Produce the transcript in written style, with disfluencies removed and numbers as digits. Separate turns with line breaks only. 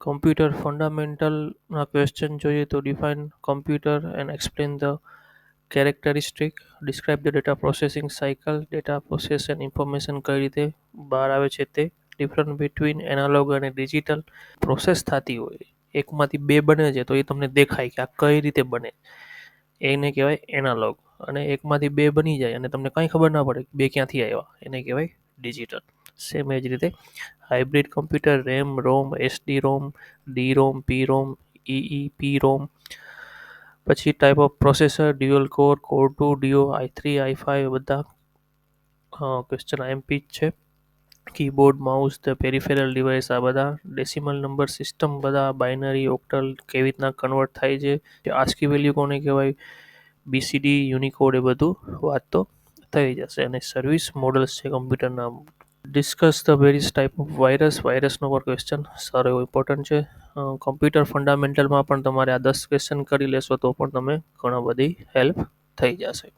Computer ફંડામેન્ટલના question જોઈએ તો define computer and explain the characteristic, describe the data processing cycle, data process and information કઈ રીતે બહાર આવે છે તે, ડિફરન્ટ બિટવીન એનાલોગ અને ડિજિટલ. પ્રોસેસ થતી હોય એકમાંથી બે બને છે તો એ તમને દેખાય કે આ કઈ રીતે બને, એને કહેવાય એનાલોગ. અને એકમાંથી બે બની જાય અને તમને કાંઈ ખબર ના પડે બે ક્યાંથી આવ્યા, એને કહેવાય ડિજિટલ. સેમ એ જ રીતે hybrid computer, RAM ROM, SD ROM, D ROM, P ROM, P ROM. પછી type of processor, dual core, core 2, duo, i3, i5 બધા ક્વેશ્ચન આઈએમપી જ છે. Keyboard, mouse, the peripheral device આ બધા, ડેસિમલ નંબર સિસ્ટમ બધા, binary octal કેવી રીતના convert થાય છે, આસ્કી વેલ્યુ કોને કહેવાય, બીસીડી યુનિકોડ, એ બધું વાત તો થઈ જશે. અને સર્વિસ મોડલ્સ છે કમ્પ્યુટરના. Discuss the various type of વાયરસનો પર ક્વેશ્ચન સારો એવો ઇમ્પોર્ટન્ટ છે. કમ્પ્યુટર ફંડામેન્ટલમાં પણ તમારે આ 10 ક્વેશ્ચન કરી લેશો તો પણ તમે ઘણા બધી હેલ્પ થઈ જશે.